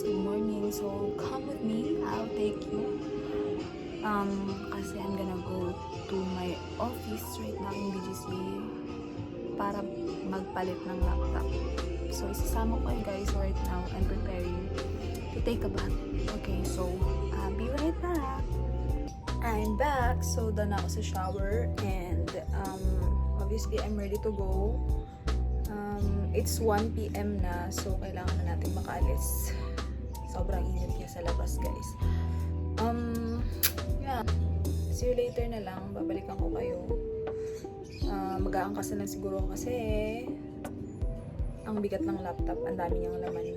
guys, good morning. So come with me, I'll take you. Kasi I'm gonna go to my office right now in BGC para magpalit ng laptop. So isasama ko kayo guys right now. I'm preparing to take a bath. Okay, so I'll be right back. I'm back. So done ako sa shower and obviously I'm ready to go. It's 1 PM na, so kailangan na natin makaalis. Sobrang init niya sa labas, guys. Yeah. See you later na lang. Babalikan ko kayo. Mag-aangkas na lang siguro kasi ang bigat ng laptop. Ang dami niyang laman.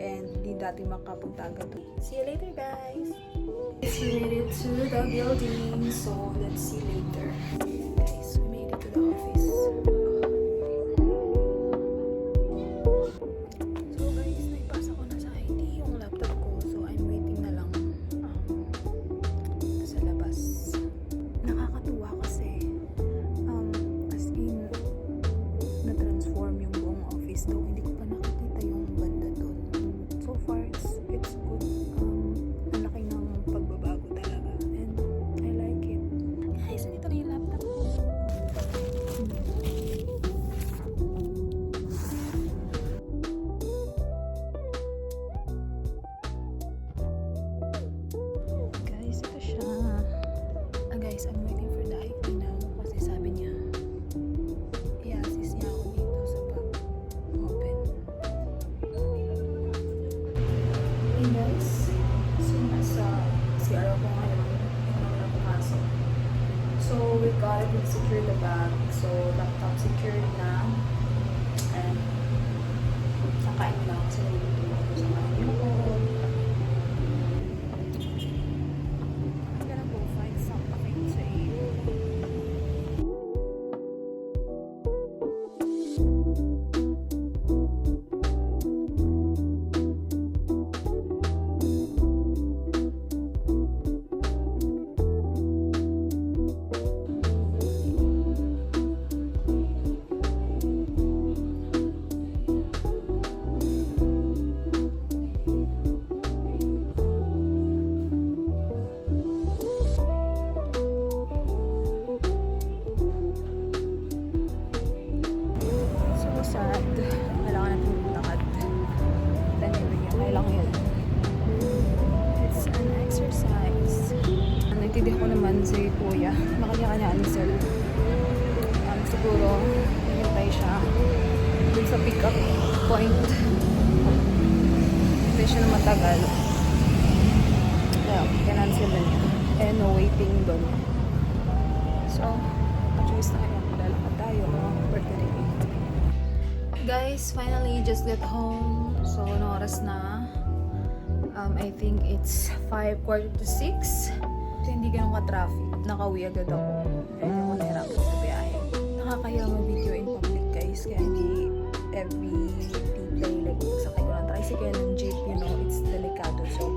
And di dati makapunta agad. See you later, guys. We made it to the building. So, let's see later. Guys, we made it to the office. Guys, I'm waiting for the IT now kasi sabi niya i-assist niya ako dito sa pag-open. Hey guys, so nasa CR ako ngayon. Hindi na pumasok. So we got it, we secured the bag. So laptop secured na. And nakain lang kasi nagluto ako sa mami ko. Kailangan natin maglakad. Kailangan yun. It's an exercise. Naintindihan ko naman si Kuya. Makanya-kanya answer. Siguro, hintay siya dun sa pick-up point. Hintay siya na matagal. Kaya, kinancel na niya. And no waiting dun. So, choice na kaya. Lalakad tayo. Birthday. Guys, finally just got home. So, ano oras na? I think it's 5:45. So, hindi ganun ka-traffic. Nakauwi agad ako. Kaya hindi ako nahirapan sa biyahe. Nakakahiya mag-video in public, guys. Kaya hindi every play, like, sakay ko ng tricycle, ng jeep, you know, it's delikado. So,